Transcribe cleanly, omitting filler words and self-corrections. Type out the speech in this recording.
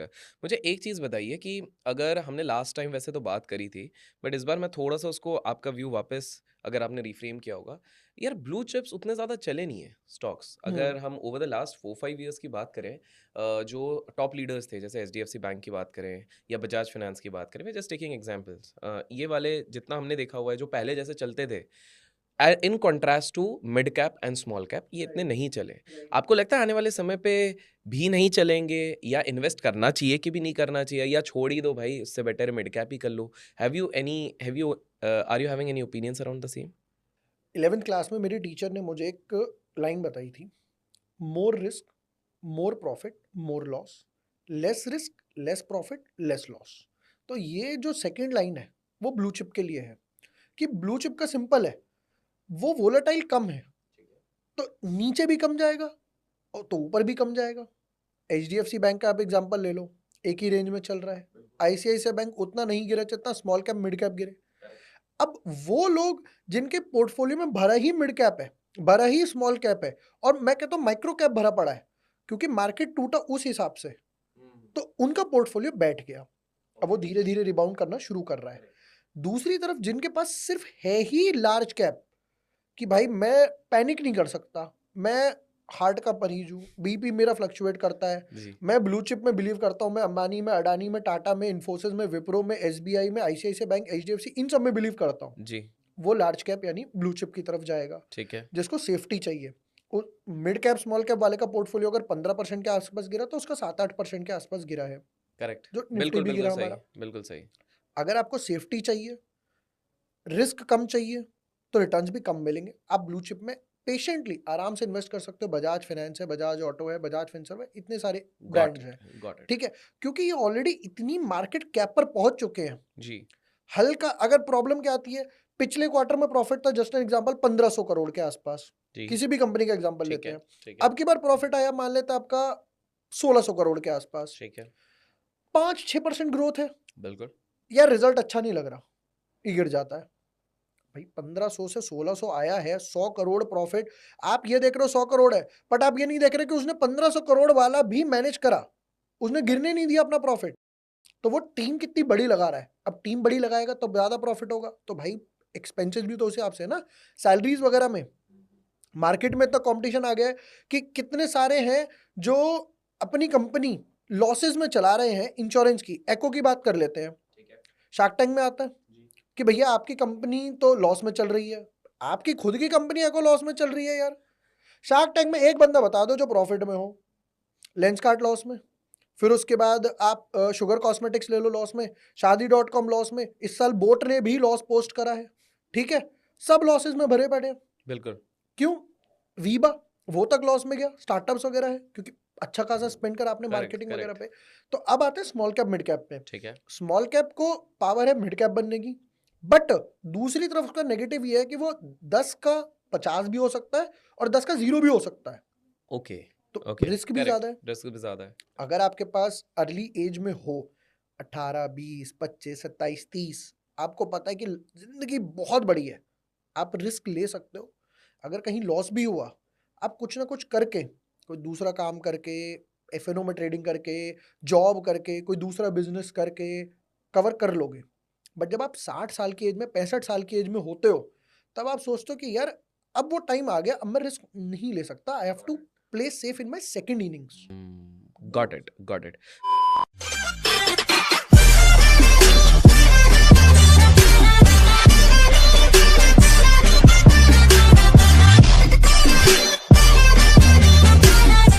मुझे एक चीज़ बताइए कि अगर हमने लास्ट टाइम वैसे तो बात करी थी, बट इस बार मैं थोड़ा-सा उसको आपका व्यू वापस अगर आपने रिफ्रेम किया होगा, यार ब्लू चिप्स उतने ज़्यादा चले नहीं हैं स्टॉक्स। हुँ, अगर हम ओवर द लास्ट 4-5 ईयर्स की बात करें जो टॉप लीडर्स थे जैसे एचडीएफसी बैंक की बात करें या बजाज फाइनेंस की बात करें, मैं जस्ट टेकिंग एग्जांपल्स ये वाले जितना हमने देखा हुआ है जो पहले जैसे चलते थे in contrast to mid cap and small cap ये इतने नहीं चले। आपको लगता है आने वाले समय पे भी नहीं चलेंगे या इन्वेस्ट करना चाहिए कि भी नहीं करना चाहिए या छोड़ ही दो भाई उससे बेटर है मिड कैप ही कर लो? Have you are you having any opinions around the same? 11th class में मेरी टीचर ने मुझे एक लाइन बताई थी, more risk, more profit, more loss, less risk, less profit, less loss. तो ये जो सेकंड लाइन है, वो ब्लू चिप के लिए है कि ब्लू चिप का सिंपल है, वो वोलेटाइल कम है, तो नीचे भी कम जाएगा और तो ऊपर भी कम जाएगा। एचडीएफसी बैंक का आप एग्जांपल ले लो, एक ही रेंज में चल रहा है। आईसीआईसीआई बैंक उतना नहीं गिरा जितना स्मॉल कैप मिड कैप गिरे। अब वो लोग जिनके पोर्टफोलियो में भरा ही मिड कैप है, भरा ही स्मॉल कैप है और मैं कहता हूँ माइक्रो कैप भरा पड़ा है, क्योंकि मार्केट टूटा उस हिसाब से, तो उनका पोर्टफोलियो बैठ गया। अब वो धीरे धीरे रिबाउंड करना शुरू कर रहा है। दूसरी तरफ जिनके पास सिर्फ है ही लार्ज कैप, कि भाई मैं पैनिक नहीं कर सकता, मैं हार्ट का मरीज हूँ, बीपी मेरा फ्लक्चुएट करता है, जी, मैं ब्लू चिप में बिलीव करता हूँ, मैं अंबानी में, अडानी में, टाटा में, इन्फोसिस में, विप्रो में, एसबीआई में, आईसीआईसीआई बैंक, एचडीएफसी, इन सब में बिलीव करता हूँ। जी, वो लार्ज कैप यानी ब्लू चिप की तरफ जाएगा, ठीक है। जिसको सेफ्टी चाहिए। मिड कैप स्मॉल कैप वाले का पोर्टफोलियो अगर 15% के आसपास गिरा तो उसका 7-8% के आसपास गिरा है, करेक्ट। जो निफ्टी बिल्कुल, भी बिल्कुल गिरा सही, हमारा। बिल्कुल सही। अगर आपको सेफ्टी चाहिए, रिस्क कम चाहिए, तो रिटर्न्स भी कम मिलेंगे। आप ब्लू चिप में पेशेंटली आराम से इन्वेस्ट कर सकते हो। बजाज फाइनेंस है, बजाज ऑटो है, बजाज फिनसर्व है, इतने सारे गॉट ब्रांड्स इट, हैं। Got it. ठीक है, क्योंकि ये ऑलरेडी इतनी मार्केट कैप पर पहुंच चुके हैं। जी, हल्का अगर प्रॉब्लम क्या आती है, पिछले क्वार्टर में प्रॉफिट था जस्ट एन एग्जांपल 1500 करोड़ के आसपास, जी, किसी भी कंपनी का एग्जांपल ठीक लेते है, हैं। ठीक है, अब की बार प्रॉफिट आया मान लेते हैं आपका 1600 करोड़ के आसपास, ठीक है। 5-6% ग्रोथ है, बिल्कुल, या रिजल्ट अच्छा नहीं लग रहा, ये गिर जाता है। भाई 1500 से 1600 आया है, 100 करोड़ प्रॉफिट। आप ये देख रहे हो 100 करोड़ है, बट आप ये नहीं देख रहे कि उसने 1500 करोड़ वाला भी मैनेज करा, उसने गिरने नहीं दिया अपना प्रॉफिट। तो वो टीम कितनी बड़ी लगा रहा है, अब टीम बड़ी लगाएगा तो ज्यादा प्रॉफिट होगा, तो भाई एक्सपेंसेस भी तो उस हिसाब से है ना, सैलरीज वगैरह में। मार्केट में इतना कंपटीशन आ गया है कि कितने सारे हैं जो अपनी कंपनी लॉसेस में चला रहे हैं। इंश्योरेंस की एको की बात कर लेते हैं, ठीक है। शार्क टैंक में आता है जी, कि भैया आपकी कंपनी तो लॉस में चल रही है, आपकी खुद की कंपनी एको लॉस में चल रही है यार। शार्क टैंक में एक बंदा बता दो जो प्रॉफिट में हो। लेंसकार्ट लॉस में, फिर उसके बाद आप शुगर कॉस्मेटिक्स ले लो लॉस में, शादी डॉट कॉम लॉस में, इस साल बोट ने भी लॉस पोस्ट करा है। ठीक है, सब लॉसेस में भरे पड़े हैं। बिल्कुल, क्यों? वीबा, वो तक लॉस में गया, स्टार्टअप्स वगैरह है, क्योंकि अच्छा खासा स्पेंड करा आपने करेक्ट, मार्केटिंग वगैरह करेक्ट, पे। तो अब आते हैं स्मॉल कैप मिड कैप पे। ठीक है। स्मॉल कैप को पावर है मिड कैप बनने की, बट दूसरी तरफ उसका नेगेटिव ये है कि वो 10 का 50 भी हो सकता है और 10 का 0 भी हो सकता है, ओके, तो ओके, रिस्क भी करेक्ट, ज्यादा है। रिस्क भी ज़्यादा है। अगर आपके पास अर्ली एज में हो, 18, 20, 25, 27, 30, आपको पता है कि जिंदगी बहुत बड़ी है, आप रिस्क ले सकते हो। अगर कहीं लॉस भी हुआ, आप कुछ ना कुछ करके, कोई दूसरा काम करके, एफएनओ में ट्रेडिंग करके, जॉब करके, कोई दूसरा बिजनेस करके कवर कर लोगे। बट जब आप 60 साल की एज में, 65 साल की एज में होते हो, तब आप सोचते हो कि यार अब वो टाइम आ गया, अब मैं रिस्क नहीं ले सकता, I have to play safe in my second innings. Got it, got it.